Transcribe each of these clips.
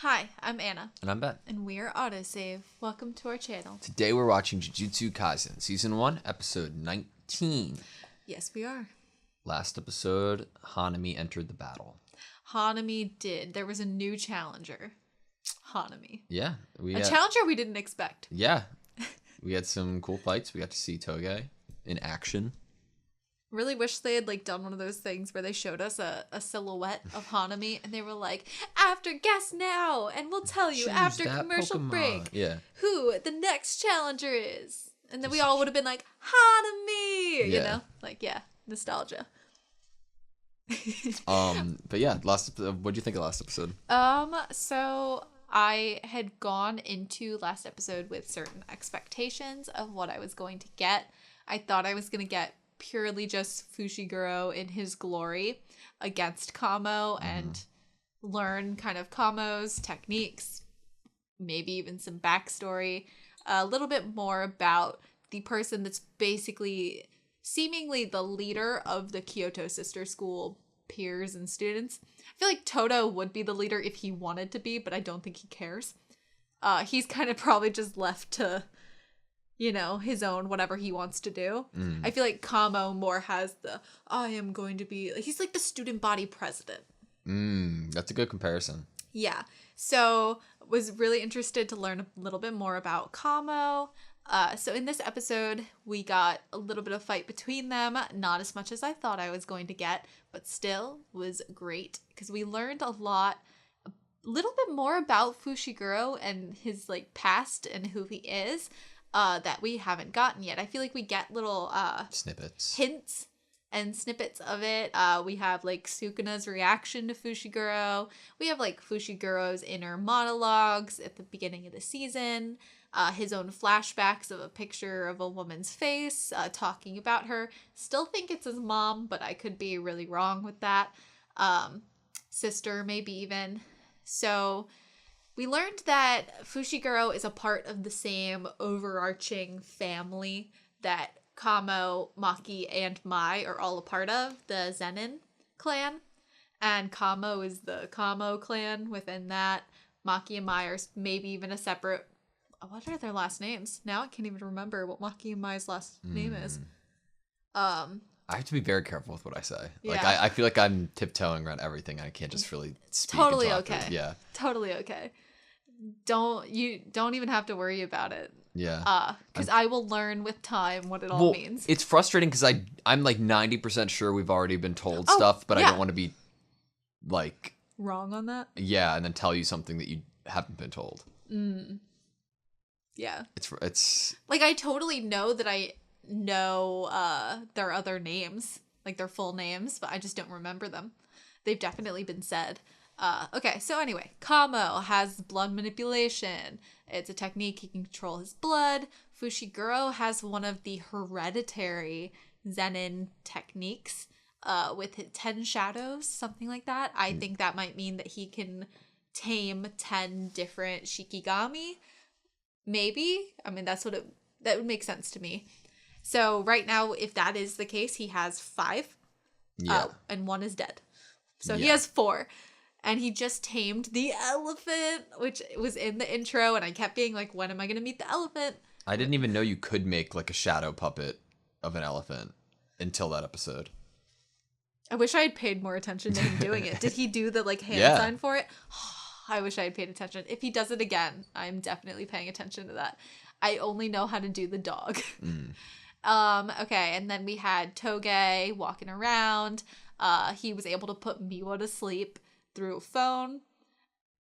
Hi, I'm Anna. And I'm Ben. And we're AutoSave. Welcome to our channel. Today we're watching Jujutsu Kaisen, Season 1, Episode 19. Yes, we are. Last episode, Hanami entered the battle. Hanami did. There was a new challenger. Hanami. Yeah. A challenger we didn't expect. Yeah. We had some cool fights. We got to see Toge in action. Really wish they had done one of those things where they showed us a silhouette of Hanami and they were like, after guess now, and we'll tell you Choose after that commercial Pokemon. break who the next challenger is. And then we all would have been like, Hanami! You know? Nostalgia. But yeah, what'd you think of last episode? So I had gone into last episode with certain expectations of what I was going to get. I thought I was going to get purely just Fushiguro in his glory against Kamo and learn kind of Kamo's techniques, maybe even some backstory, a little bit more about the person that's basically seemingly the leader of the Kyoto Sister School peers and students. I feel like Toto would be the leader if he wanted to be, but I don't think he cares. He's kind of probably just left to, his own whatever he wants to do. I feel like Kamo more has I am going to be, he's like the student body president. That's a good comparison. Yeah. So was really interested to learn a little bit more about Kamo. So in this episode, we got a little bit of fight between them. Not as much as I thought I was going to get, but still was great because we learned a little bit more about Fushiguro and his past and who he is that we haven't gotten yet. I feel like we get little snippets, hints and snippets of it. We have Sukuna's reaction to Fushiguro. We have Fushiguro's inner monologues at the beginning of the season. His own flashbacks of a picture of a woman's face, talking about her. Still think it's his mom, but I could be really wrong with that. Sister, maybe even. So we learned that Fushiguro is a part of the same overarching family that Kamo, Maki, and Mai are all a part of, the Zenin clan. And Kamo is the Kamo clan within that. Maki and Mai are maybe even a separate... What are their last names? Now I can't even remember what Maki and Mai's last name is. I have to be very careful with what I say. Yeah. I feel like I'm tiptoeing around everything. I can't just really speak. Totally okay. Yeah. Totally okay. Don't even have to worry about it. Yeah. Because I will learn with time what it all means. It's frustrating because I'm 90% sure we've already been told stuff, but I don't want to be wrong on that. Yeah, and then tell you something that you haven't been told. Yeah. It's I totally know that I know their other names, their full names, but I just don't remember them. They've definitely been said. Okay, so anyway, Kamo has blood manipulation. It's a technique he can control his blood. Fushiguro has one of the hereditary Zenin techniques with 10 shadows, something like that. I think that might mean that he can tame 10 different Shikigami. Maybe. I mean, that would make sense to me. So right now, if that is the case, he has 5. Yeah. And 1 is dead. So he has 4. And he just tamed the elephant, which was in the intro. And I kept being like, when am I going to meet the elephant? I didn't even know you could make a shadow puppet of an elephant until that episode. I wish I had paid more attention to him doing it. Did he do the hand sign for it? I wish I had paid attention. If he does it again, I'm definitely paying attention to that. I only know how to do the dog. Okay, and then we had Toge walking around. He was able to put Miwa to sleep through a phone,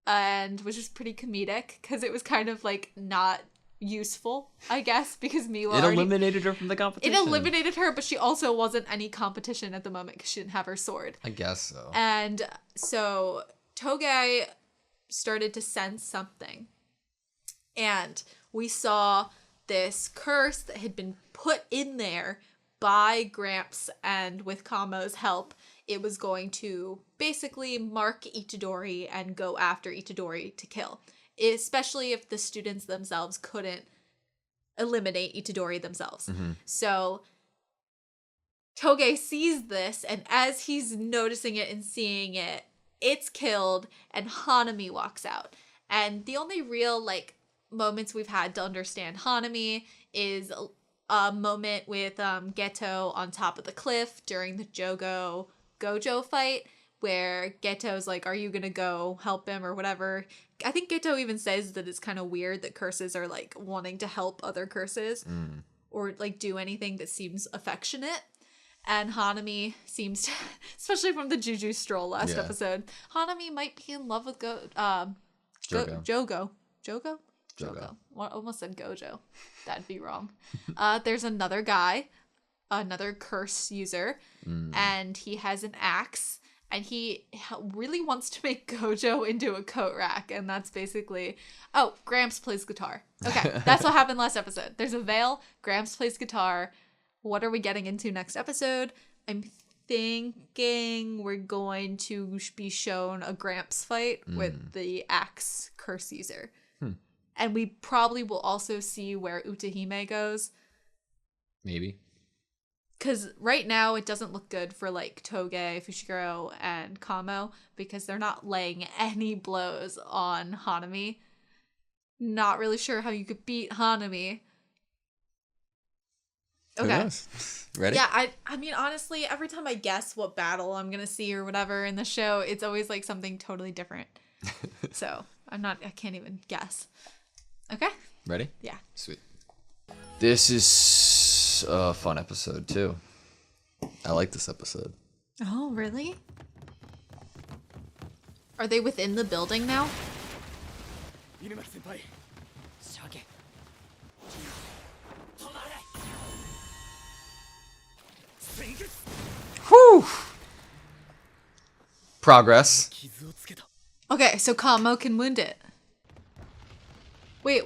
and which is pretty comedic because it was kind of not useful, I guess, because Miwa eliminated her from the competition. It eliminated her, but she also wasn't any competition at the moment because she didn't have her sword. I guess so. And so Toge started to sense something, and we saw this curse that had been put in there by Gramps, and with Kamo's help, it was going to basically mark Itadori and go after Itadori to kill, especially if the students themselves couldn't eliminate Itadori themselves. So Toge sees this, and as he's noticing it and seeing it, it's killed, and Hanami walks out. And the only real like moments we've had to understand Hanami is a moment with Geto on top of the cliff during the Jogo Gojo fight, where Geto's like, are you gonna go help him or whatever? I think Geto even says that it's kind of weird that curses are like wanting to help other curses or like do anything that seems affectionate. And Hanami seems to, especially from the Juju stroll last episode, Hanami might be in love with Jogo. Jogo? Well, I almost said Gojo. That'd be wrong. There's another guy, another curse user, and he has an axe, and he really wants to make Gojo into a coat rack, and that's basically... Oh, Gramps plays guitar. Okay, that's what happened last episode. There's a veil, Gramps plays guitar. What are we getting into next episode? I'm thinking we're going to be shown a Gramps fight with the axe curse user. And we probably will also see where Utahime goes. Maybe. Because right now it doesn't look good for like Toge, Fushiguro, and Kamo because they're not laying any blows on Hanami. Not really sure how you could beat Hanami. Okay. Ready? Yeah, I mean, honestly, every time I guess what battle I'm going to see or whatever in the show, it's always like something totally different. So I can't even guess. Okay. Ready? Yeah. Sweet. This is a fun episode too. I like this episode. Oh, really? Are they within the building now? Whew. Progress. Okay, so Kamo can wound it. Wait.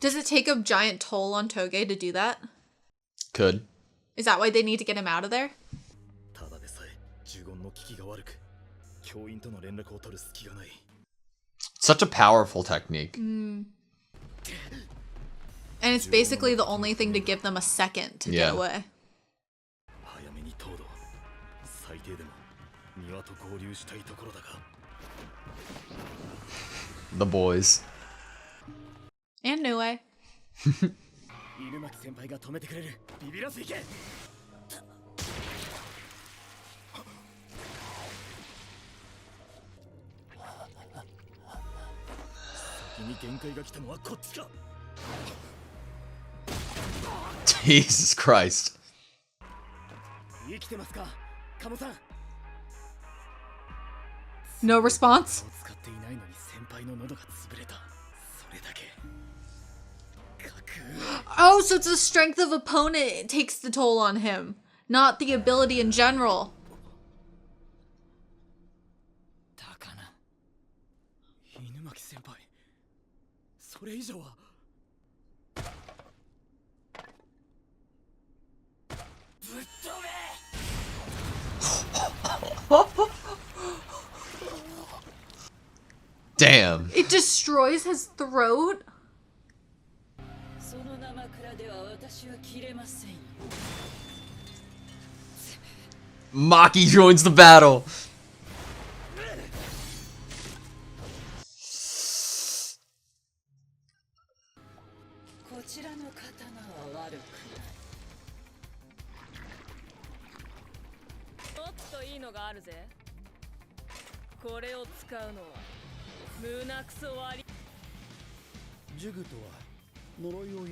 Does it take a giant toll on Toge to do that? Could. Is that why they need to get him out of there? Such a powerful technique. And it's basically the only thing to give them a second to get away. The boys. And Nue. Jesus Christ. No response? Oh, so it's the strength of opponent it takes the toll on him, not the ability in general. Damn. It destroys his throat? Maki joins the battle.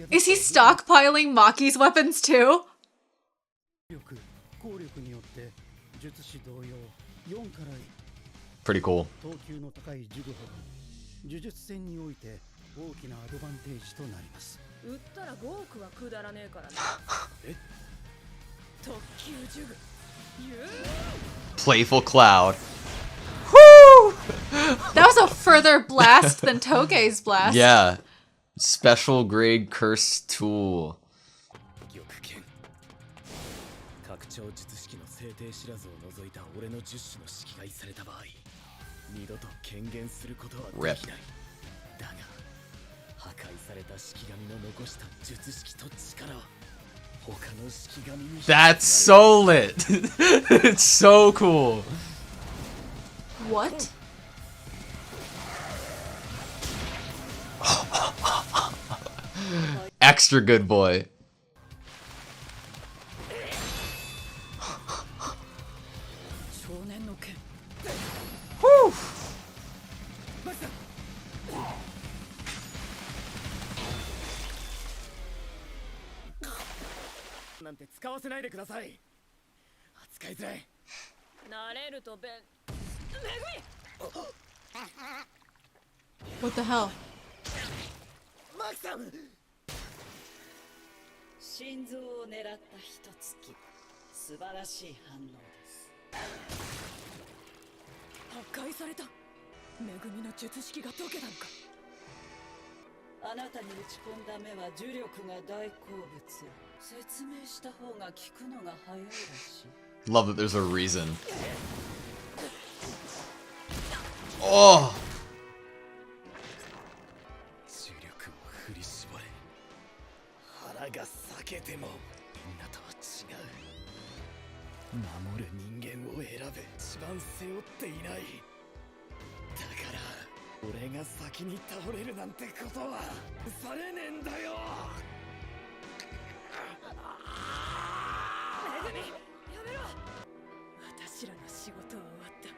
Is he stockpiling Maki's weapons too? Pretty cool. Playful Cloud. Woo! That was a further blast than Toge's blast. Yeah. Special grade curse tool. Rip. That's so lit. It's so cool. What? Extra good boy. Whew. なんて使わせないでください。扱いづらい。慣れるとべ。めぐみ。 What the hell? マキさん。心臓を狙った一突き、素晴らしい反応です。破壊された。めぐみの術式が解けたのか。あなたに打ち込んだ目は重力が大好物。説明した方が聞くのが早いらしい。 Love that there's a reason. Oh! 重力を振り絞れ。腹が裂けてもみんなとは違う。守る人間を選べ。一番背負っていない。だから俺が先に倒れるなんてことはされねえんだよ。めぐみ、やめろ。私らの仕事は終わった。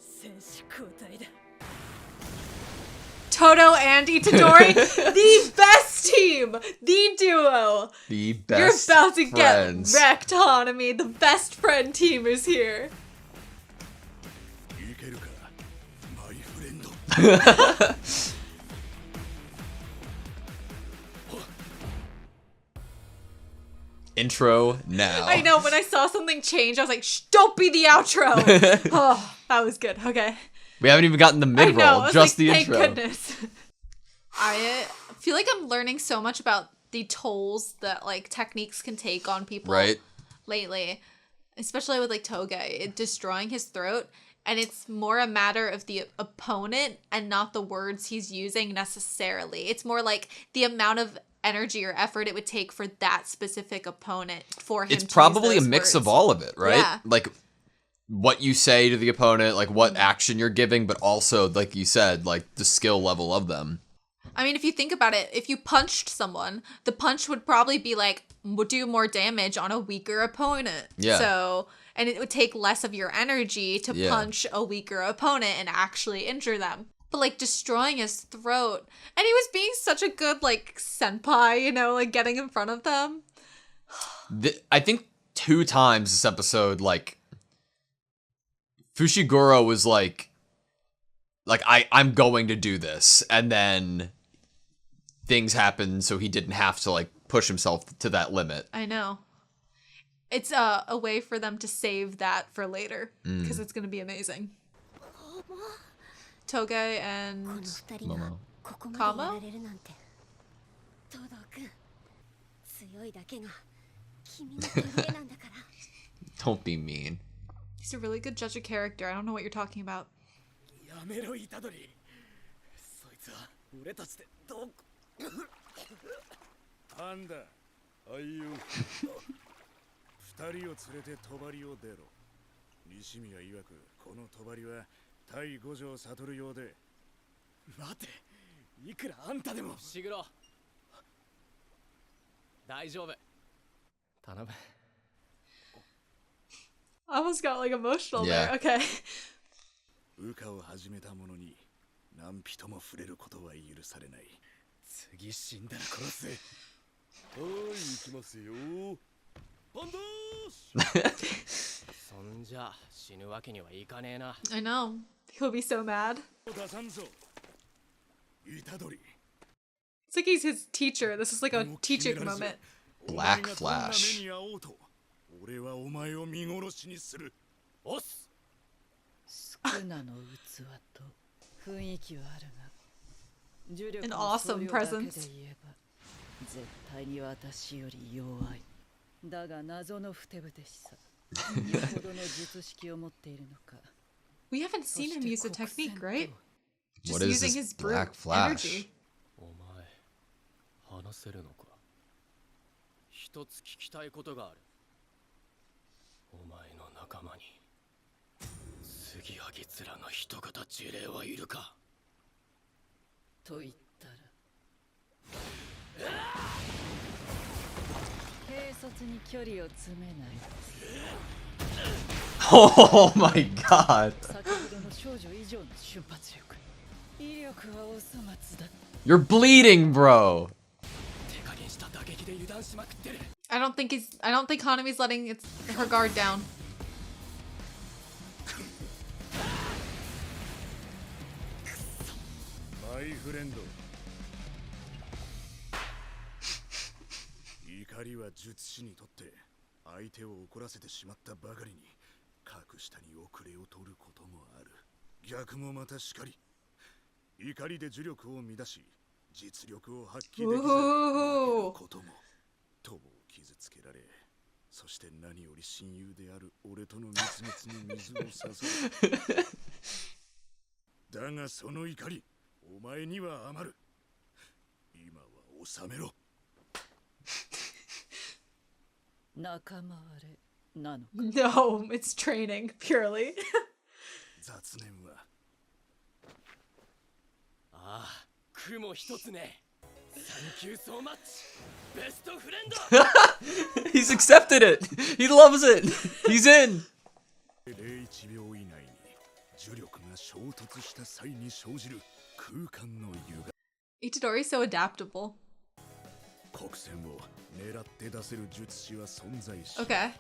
選手交代だ。 Toto and Itadori, the best team, the duo. The You're best about to friends. get wrecked, Hanami. The best friend team is here. いけるか、マイフレンド。 Intro now. I know, when I saw something change, I was like, shh, don't be the outro. Oh, that was good. Okay. We haven't even gotten the I mid know. I roll, was just like, the thank intro. goodness. I feel like I'm learning so much about the tolls that like techniques can take on people Right? lately, especially with like Toge destroying his throat. And it's more a matter of the opponent and not the words he's using necessarily. It's more like the amount of energy or effort it would take for that specific opponent for him It's to probably use a those mix words. of all of it, right? Yeah. Like what you say to the opponent, like what action you're giving, but also, like you said, like the skill level of them. I mean, if you think about it, if you punched someone, the punch would probably be like, would do more damage on a weaker opponent. Yeah. So, and it would take less of your energy to Yeah. punch a weaker opponent and actually injure them. But like destroying his throat. And he was being such a good like senpai, you know, like getting in front of them. I think 2 times this episode, like Fushiguro was like I'm going to do this, and then things happened, so he didn't have to like push himself to that limit. I know. It's a way for them to save that for later because it's going to be amazing. Toge and Momo. Kamo? Don't be mean. He's a really good judge of character. I don't know what you're talking about. やめろ、イタドリ。そいつは俺たちでどこ。なんだ、ああいう二人を連れて帳を出ろ。西宮曰くこの帳は対五条悟用で。待て、いくらあんたでも。伏黒、大丈夫。頼む。 I almost got like emotional Yeah. there. Okay. 羽化を始めた者に何人も触れることは許されない。次死んだら殺す。はい、行きますよ。パンダーシ。そんじゃ死ぬわけにはいかねえな。 I know. He'll be so mad. 出さんぞ。イタドリ。 It's like he's his teacher. This is like a teaching moment. Black Flash. 俺はお前を見殺しにする。おっ。少なの器と雰囲気はあるが、重力 An の awesome 総量だけで presence. 言えば絶対に私より弱い。だが謎のふてぶてしさ。よほどの術式を持っているのか。 We haven't seen him use the technique, right? Just What is using this his brute Black Flash? energy. お前、話せるのか。一つ聞きたいことがある。お前の仲間に継ぎはぎ面の人型呪霊はいるか。と言ったら Oh my god. You're bleeding, bro. I don't think Hanami's letting her guard down. My friend. 怒りは術師にとって相手を怒らせてしまったばかりに格下に遅れを取ることもある。逆もまたしかり。怒りで呪力を乱し実力を発揮できずことも友を傷つけられ、そして何より親友である俺との蜜月に水を差す。だがその怒りお前には余る。今は収めろ。仲間割れなのか。 No, it's training purely. 雑念はああ、雲一つね。サンキューソーマッチ。ベストフレンド。 He's accepted it. He loves it. He's in. 0.1秒以内に呪力が衝突した際に生じる空間の歪み。 Itadori's so adaptable. 黒線を狙って出せる術師は存在し、 Okay.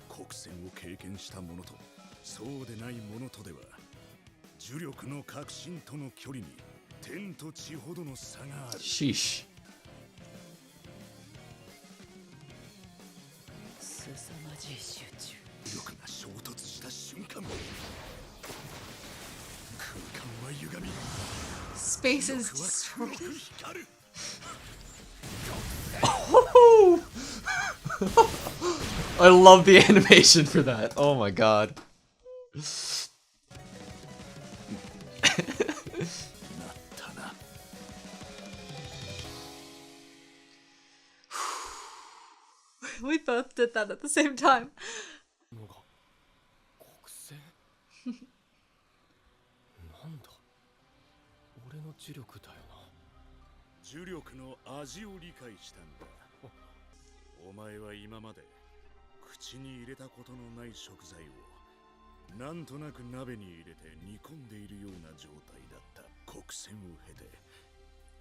黒線を経験した者とそうでない者とでは呪力の革新との距離に天と地ほどの差がある。 Sheesh. 凄まじい集中。呪力が衝突した瞬間、空間は歪み、 Space 力 is は黒 destroyed. く光る。 I love the animation for that. Oh my god. なったな。 We both did that at the same time. のが黒線。なんだ。俺の呪力だよな。呪力の味を理解したんだ。お前は今まで口に入れたことのない食材をなんとなく鍋に入れて煮込んでいるような状態だった。黒線を経て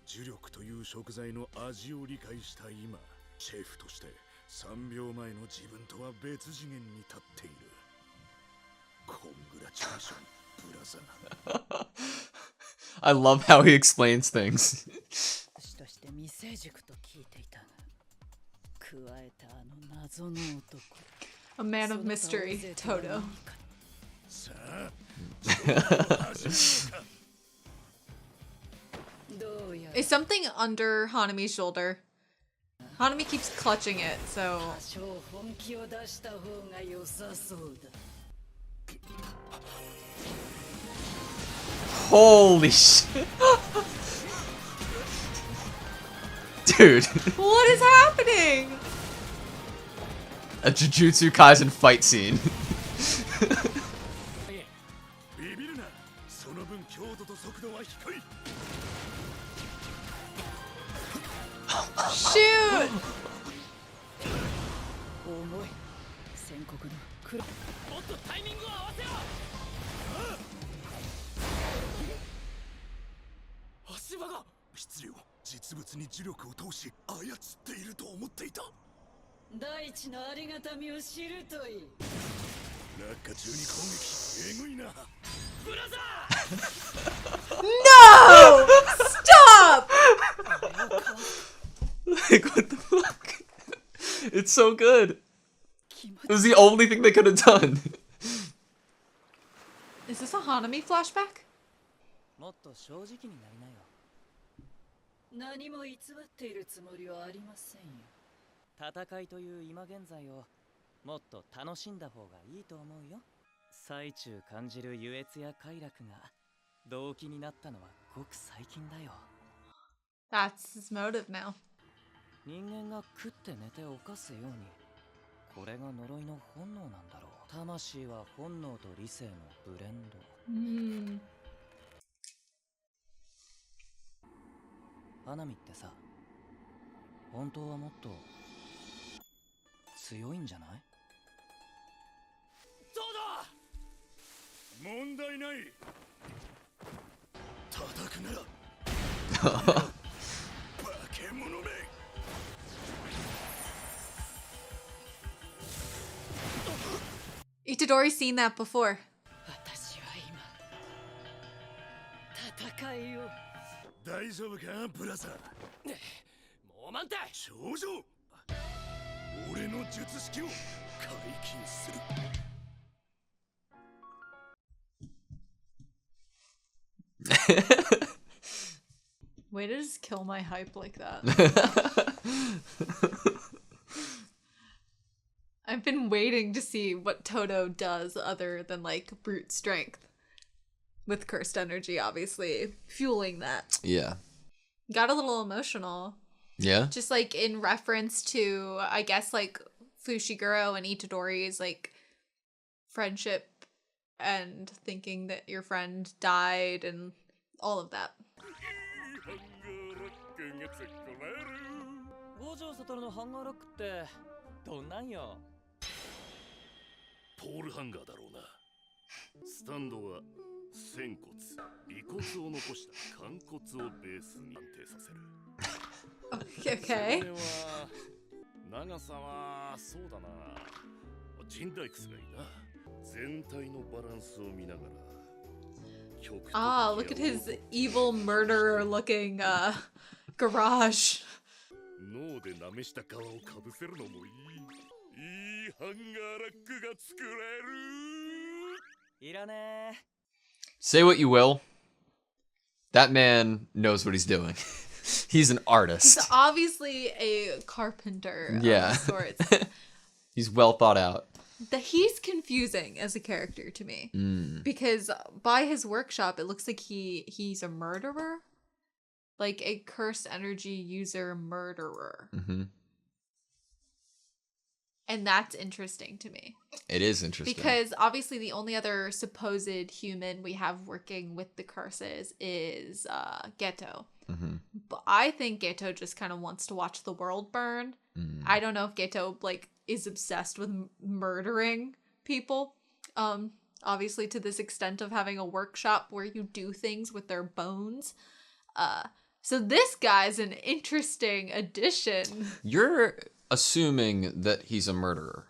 呪力という食材の味を理解した今、シェフとして3秒前の自分とは別次元に立っている。コングラチュレーション、ブラザー。 I love how he explains things. 師として未成熟と聞いていたが、加えたあの謎の男。 A man of mystery, Toto. さあ、始めるか。 どうやら Is something under Hanami's shoulder? Hanami keeps clutching it, so 多少本気を出した方が良さそうだ。 Holy shit. Dude. what is happening? A Jujutsu Kaisen fight scene. ビビるな。その分強度と速度は低い。 Shoot! 重い。宣告の黒。もっとタイミングを合わせろ。足場が。質量、実物に呪力を通し操っていると思っていた。大地のありがたみを知るといい。落下中に攻撃、えぐいな。 ブラザ No! Stop! Like, what the fuck? It's so good. It was the only thing they could have done. Is this a Hanami flashback? もっと正直になりなよ。何も偽っているつもりはありませんよ。戦いという今現在をもっと楽しんだ方がいいと思うよ。最中感じる優越や快楽が動機になったのはごく最近だよ。 That's his motive now. 人間が食って寝て犯すように、これが呪いの本能なんだろう。魂は本能と理性のブレンド。 Hmm. 花見ってさ、本当はもっと強いんじゃない？どうだ問題ない叩くなら化け物めItadori's seen that before. 私は今戦いを大丈夫かブラザーもう満タイ頂上俺の術式を解禁する Way to just kill my hype like that. I've been waiting to see what Toto does other than like brute strength. With cursed energy, obviously, fueling that. Yeah. Got a little emotional. Yeah? Just like in reference to, I guess, like Fushiguro and Itadori's like friendship and thinking that your friend died and all of that. 五条悟のハンガーロックってどんなんよ？ポールハンガーだろうなスタンドは仙骨尾骨を残した肝骨をベースに安定させる Okay. それは長さはそうだなジンダイクスがいいな全体のバランスを見ながら Ah, look at his evil murderer looking garage. 脳でなめした皮をかぶせるのもいいハンガーラックが作れるいらねー。 Say what you will. That man knows what he's doing. He's an artist. He's obviously a carpenter Yeah. of sorts. He's well thought out. He's confusing as a character to me. Because by his workshop, it looks like he's a murderer. Like a cursed energy user murderer. Mm-hmm. And that's interesting to me. It is interesting. Because obviously the only other supposed human we have working with the curses is Geto. Mm-hmm. But I think Geto just kind of wants to watch the world burn. I don't know if Geto like is obsessed with murdering people. Obviously to this extent of having a workshop where you do things with their bones. So this guy's an interesting addition. You're assuming that he's a murderer.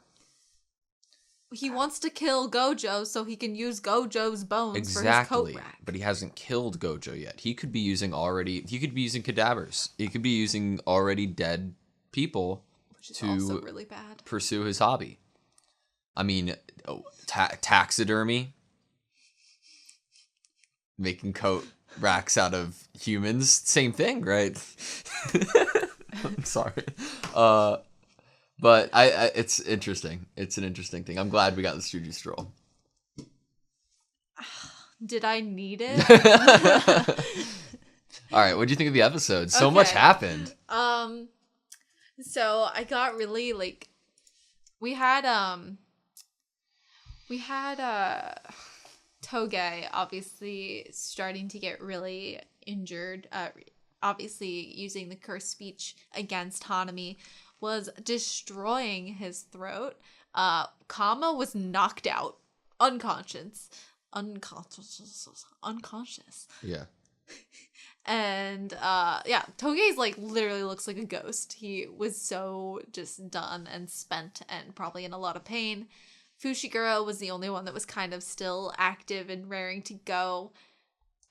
He wants to kill Gojo so he can use Gojo's bones for his coat rack. But he hasn't killed Gojo yet. He could be using cadavers. He could be using already dead people Which is to also really bad. pursue his hobby. I mean, taxidermy. Making coat racks out of humans. Same thing, right? I'm sorry. But it's interesting. It's an interesting thing. I'm glad we got this Juju stroll. Did I need it? All right, what do you think of the episode? So much happened. So I got really like we had Toge obviously starting to get really injured, obviously using the cursed speech against Hanami was destroying his throat. Kama was knocked out, unconscious. Yeah. And Toge's like literally looks like a ghost. He was so just done and spent and probably in a lot of pain. Fushiguro was the only one that was kind of still active and raring to go.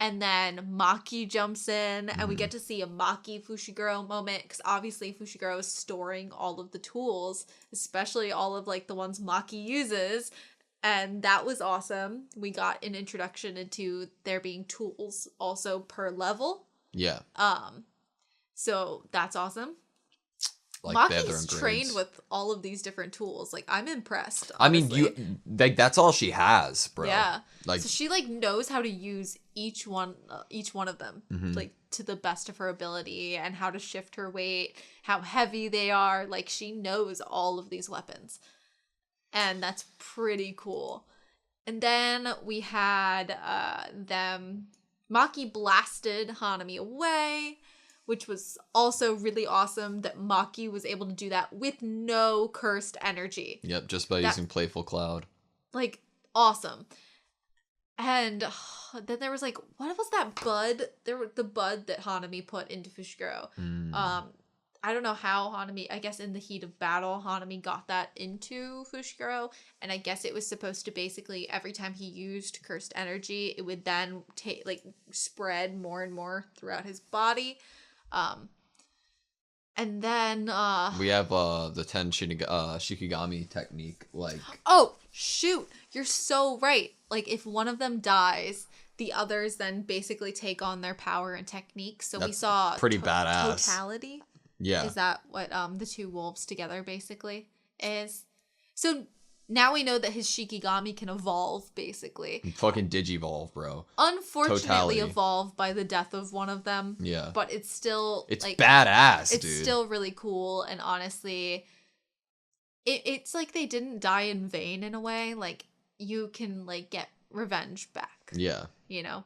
And then Maki jumps in and we get to see a Maki Fushiguro moment because obviously Fushiguro is storing all of the tools, especially all of like the ones Maki uses. And that was awesome. We got an introduction into there being tools also per level. Yeah. So that's awesome. Like Maki's trained with all of these different tools. Like, I'm impressed. I mean, honestly. that's all she has, bro. Yeah. Like, so she like knows how to use each one of them, like to the best of her ability, and how to shift her weight, how heavy they are. Like, she knows all of these weapons, and that's pretty cool. And then we had them. Maki blasted Hanami away. which was also really awesome that Maki was able to do that with no cursed energy. Yep, just by using Playful Cloud. Like, awesome. And then there was like, what was that bud? There was the bud that Hanami put into Fushiguro. I don't know how Hanami, I guess in the heat of battle, Hanami got that into Fushiguro. And I guess it was supposed to basically, every time he used cursed energy, it would then spread more and more throughout his body. And then we have the 10 Shikigami technique, like... Oh, shoot! You're so right. Like, if one of them dies, the others then basically take on their power and technique. So we saw... pretty badass. Totality? Yeah. Is that what the two wolves together basically is? So now we know that his Shikigami can evolve, basically. Fucking digivolve, bro. Unfortunately Totality. evolve by the death of one of them. Yeah. But it's still... It's badass, it's dude. It's still really cool, and honestly... It's like they didn't die in vain in a way. Like, you can, like, get revenge back. Yeah. You know?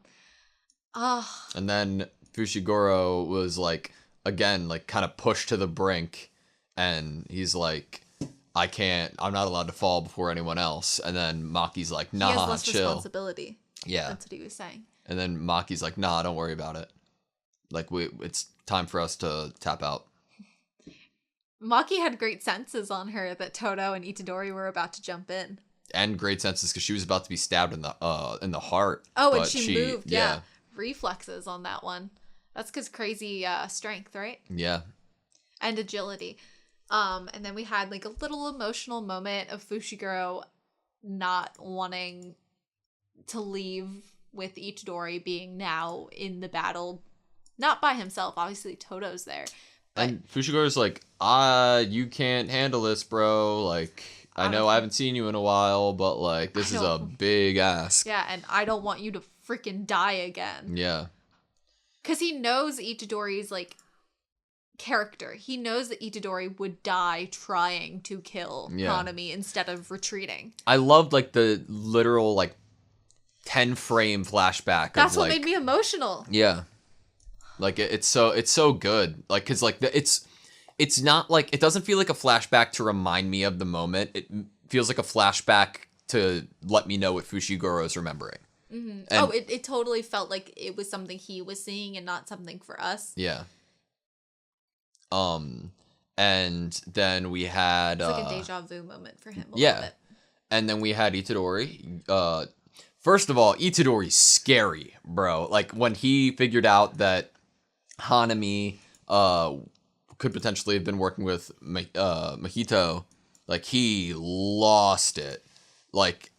And then Fushiguro was, like, again, like, kind of pushed to the brink, and he's like... I'm not allowed to fall before anyone else. And then Maki's like, nah, he has less chill. Responsibility. Yeah. That's what he was saying. And then Maki's like, nah, don't worry about it. Like, it's time for us to tap out. Maki had great senses on her that Todo and Itadori were about to jump in. And great senses because she was about to be stabbed in the heart. Oh, and but she moved, yeah. Reflexes on that one. That's because crazy strength, right? Yeah. And agility. And then we had like a little emotional moment of Fushiguro not wanting to leave with Itadori being now in the battle. Not by himself. Obviously, Todo's there. But and Fushiguro's like, you can't handle this, bro. Like, I know I haven't seen you in a while, but like, this is a big ask. Yeah, and I don't want you to freaking die again. Yeah. Because he knows Itadori's like character. He knows that Itadori would die trying to kill Hanami instead of retreating. I loved like the literal like 10 frame flashback. That's what made me emotional. Yeah. Like it's so good. Like, cause like it's not like, it doesn't feel like a flashback to remind me of the moment. It feels like a flashback to let me know what Fushiguro's remembering. Mm-hmm. And it totally felt like it was something he was seeing and not something for us. Yeah. And then we had it's like a deja vu moment for him. Yeah. And then we had Itadori. First of all, Itadori's scary, bro. Like when he figured out that Hanami could potentially have been working with Mahito, like he lost it. Like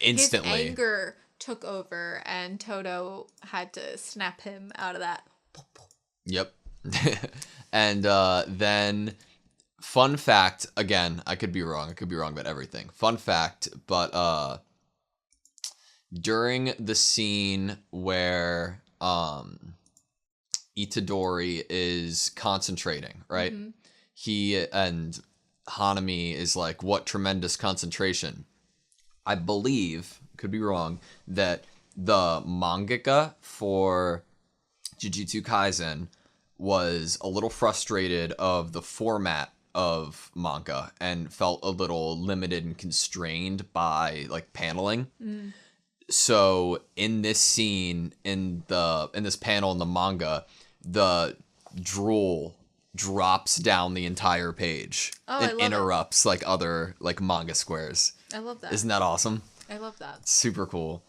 instantly. His anger took over and Todo had to snap him out of that. Yep. And then, fun fact, again, I could be wrong about everything. Fun fact, but during the scene where Itadori is concentrating, right? Mm-hmm. He and Hanami is like, what tremendous concentration. I believe, could be wrong, that the mangaka for Jujutsu Kaisen was a little frustrated of the format of manga and felt a little limited and constrained by like paneling. Mm. So in this scene, in this panel in the manga, the drool drops down the entire page and interrupts like other like manga squares. I love that. Isn't that awesome? I love that. Super cool.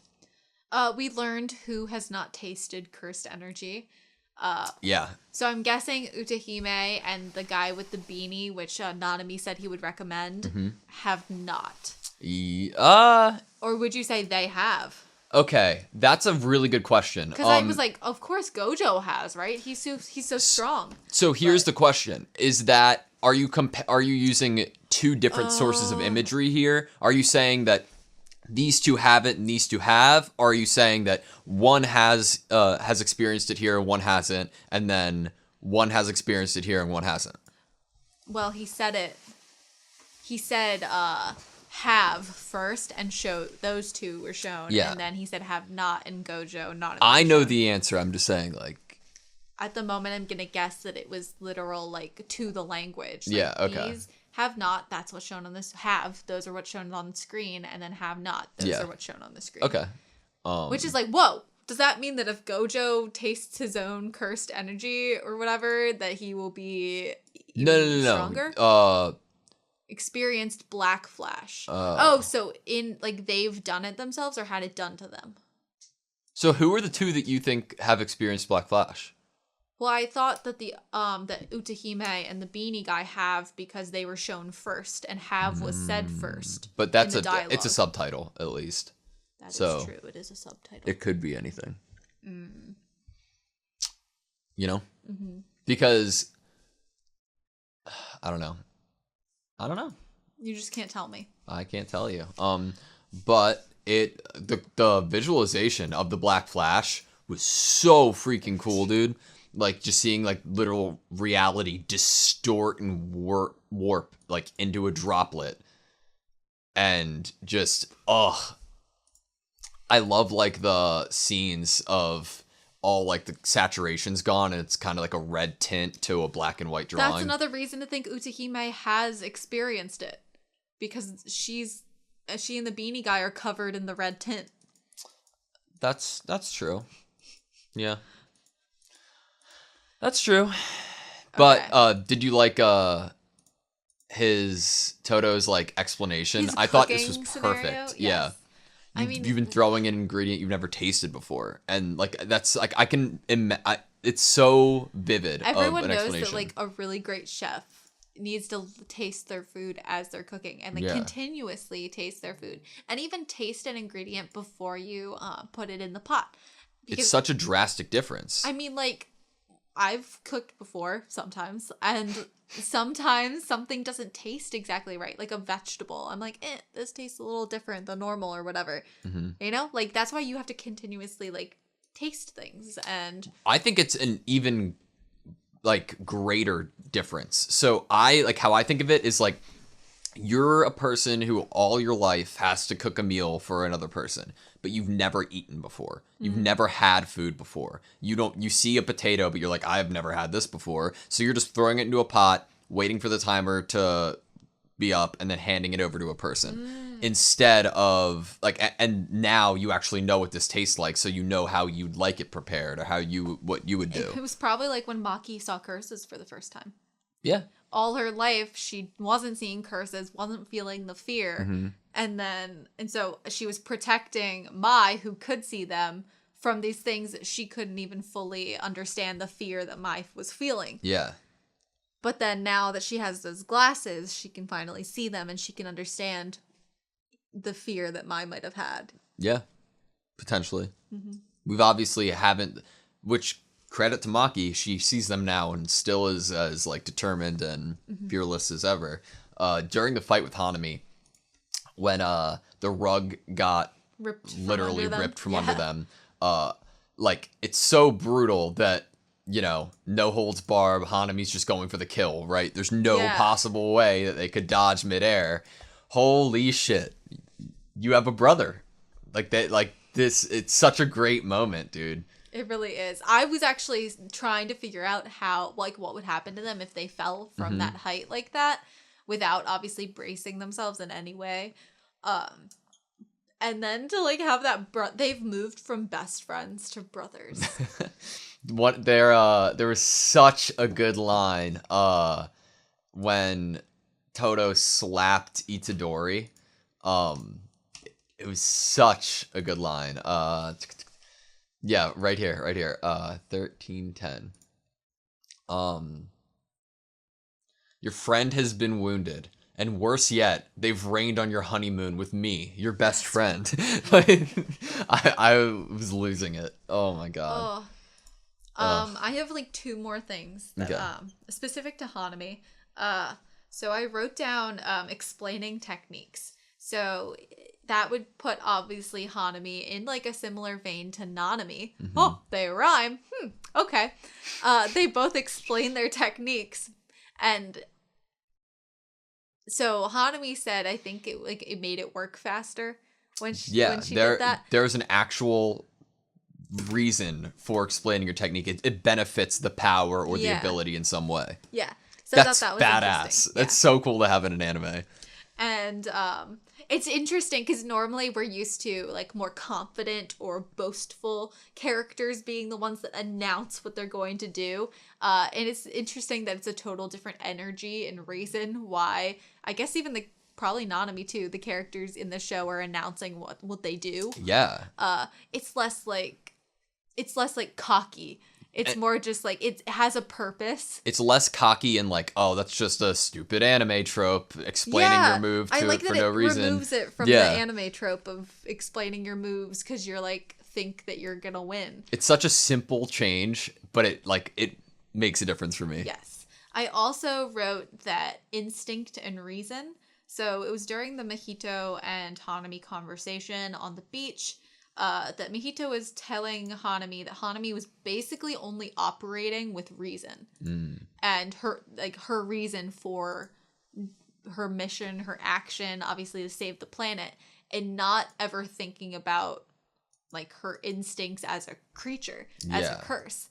We learned who has not tasted cursed energy. Yeah. So I'm guessing Utahime and the guy with the beanie, which Nanami said he would recommend, have not. Or would you say they have? Okay, that's a really good question. Because I was like, of course Gojo has, right? He's so strong. So here's the question: is that are you using two different sources of imagery here? Are you saying that these two have it and these two have? Or are you saying that one has experienced it here and one hasn't, and then one has experienced it here and one hasn't? Well, he said it. He said have first and show those two were shown. Yeah. And then he said have not and Gojo not. I know the answer. I'm just saying like at the moment I'm gonna guess that it was literal, like, to the language. Like, Yeah, okay. These have not, that's what's shown on this. Have, those are what's shown on the screen, and then have not, those are what's shown on the screen. Okay. Which is like, whoa, does that mean that if Gojo tastes his own cursed energy or whatever, that he will be even stronger? Experienced black flash. So in, like, they've done it themselves or had it done to them? So who are the two that you think have experienced Black Flash? Well, I thought that that Utahime and the Beanie Guy have, because they were shown first, and have was said first. But that's dialogue. It's a subtitle, at least. That is true. It is a subtitle. It could be anything. You know? Because I don't know. You just can't tell me. I can't tell you. But the visualization of the Black Flash was so freaking cool, dude. Like, just seeing, like, literal reality distort and warp like into a droplet, and just I love, like, the scenes of all, like, the saturation's gone and it's kind of like a red tint to a black and white drawing. That's another reason to think Utahime has experienced it, because she and the Beanie Guy are covered in the red tint. That's true. Yeah. That's true. But Okay. did you like Todo's, like, explanation? His I thought this was cooking perfect. scenario? Yeah. Yes. I mean, You've been throwing in an ingredient you've never tasted before, and, like, that's, like, I can it's so vivid. Everyone of an knows explanation. that, like, a really great chef needs to taste their food as they're cooking, and, like, Yeah. continuously taste their food, and even taste an ingredient before you put it in the pot. It's such a drastic difference. I mean, like, I've cooked before sometimes, and sometimes something doesn't taste exactly right, like a vegetable. I'm like, this tastes a little different than normal or whatever. You know, like, that's why you have to continuously, like, taste things. And I think it's an even, like, greater difference. So how I think of it is, like, you're a person who all your life has to cook a meal for another person, but you've never eaten before. You've never had food before. You see a potato, but you're like, I've never had this before. So you're just throwing it into a pot, waiting for the timer to be up, and then handing it over to a person. Instead of, like, and now you actually know what this tastes like, so you know how you'd like it prepared, or what you would do. it was probably like when Maki saw curses for the first time. Yeah. All her life, she wasn't seeing curses, wasn't feeling the fear. And so she was protecting Mai, who could see them, from these things that she couldn't even fully understand the fear that Mai was feeling. Yeah. But then now that she has those glasses, she can finally see them, and she can understand the fear that Mai might have had. Yeah. Potentially. We've obviously haven't, which, credit to Maki, she sees them now and still is as, like, determined and fearless as ever. During the fight with Hanami, when the rug got literally ripped from under them, like, it's so brutal that, you know, no holds barred, Hanami's just going for the kill, right? There's no possible way that they could dodge midair. Holy shit. You have a brother. Like, that, like, this, it's such a great moment, dude. It really is. I was actually trying to figure out how, like, what would happen to them if they fell from that height like that, without obviously bracing themselves in any way. And then to, like, have that they've moved from best friends to brothers. There was such a good line when Todo slapped Itadori. It was such a good line. Yeah, right here. 1310. Your friend has been wounded, and worse yet, they've rained on your honeymoon with me, your best friend. Like, I was losing it. Oh my god. I have, like, two more things that, specific to Hanami. So I wrote down explaining techniques. So that would put, obviously, Hanami in, like, a similar vein to Nanami. Oh, they rhyme. Okay. They both explain their techniques. And so Hanami said, I think it made it work faster when she did that. There's an actual reason for explaining your technique. It benefits the power or the Yeah. ability in some way. Yeah. So I That's thought that was badass. interesting. That's so cool to have in an anime. And it's interesting because normally we're used to like more confident or boastful characters being the ones that announce what they're going to do. And it's interesting that it's a total different energy and reason why, I guess even probably Nanami too, the characters in the show are announcing what they do. Yeah. It's less like cocky. It's more just like it has a purpose. It's less cocky and like, oh, that's just a stupid anime trope explaining your move to it for no reason. It removes it from the anime trope of explaining your moves because you're like think that you're gonna win. It's such a simple change, but it makes a difference for me. Yes. I also wrote that instinct and reason. So it was during the Mahito and Hanami conversation on the beach. That Mahito was telling Hanami that Hanami was basically only operating with reason. And her reason for her mission, her action, obviously to save the planet, and not ever thinking about like her instincts as a creature, as a curse.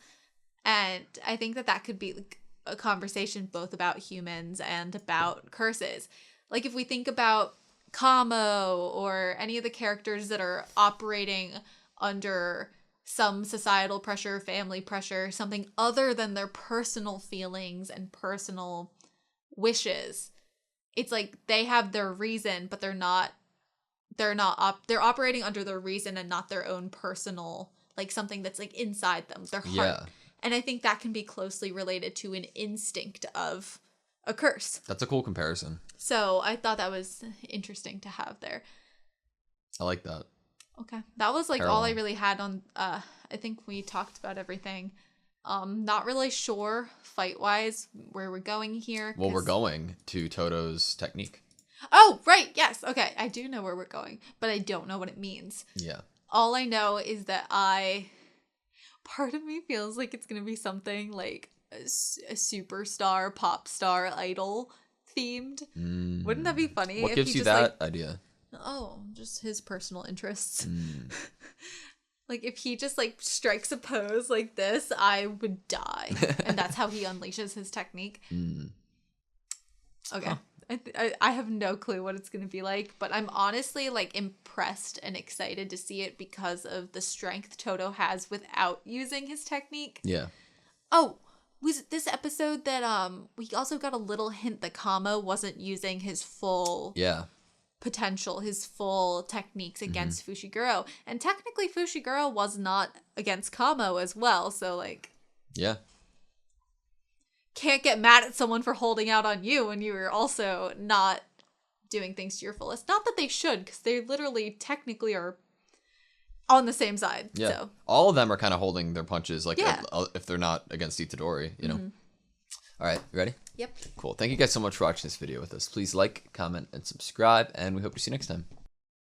And I think that could be like a conversation both about humans and about curses. Like if we think about Kamo or any of the characters that are operating under some societal pressure, family pressure, something other than their personal feelings and personal wishes. It's like they have their reason, but they're operating under their reason and not their own personal, like something that's like inside them, their heart. Yeah. And I think that can be closely related to an instinct of a curse. That's a cool comparison. So I thought that was interesting to have there. I like that. Okay. That was like all I really had on, I think we talked about everything. Not really sure fight-wise where we're going here. Well, we're going to Toto's technique. Oh, right. Yes. Okay. I do know where we're going, but I don't know what it means. Yeah. All I know is that part of me feels like it's going to be something like a superstar, pop star, idol themed. Wouldn't that be funny? What if gives he you just, that idea? Oh, just his personal interests. Like if he just like strikes a pose like this, I would die. And that's how he unleashes his technique. Okay. Huh. I have no clue what it's going to be like, but I'm honestly like impressed and excited to see it because of the strength Toto has without using his technique. Yeah. Oh, was this episode that we also got a little hint that Kamo wasn't using his full potential, his full techniques against Fushiguro. And technically Fushiguro was not against Kamo as well, so like can't get mad at someone for holding out on you when you were also not doing things to your fullest. Not that they should, because they literally technically are on the same side. Yeah. So. All of them are kind of holding their punches, like if they're not against Itadori, you know. All right, you ready? Yep. Cool. Thank you guys so much for watching this video with us. Please like, comment, and subscribe, and we hope to see you next time.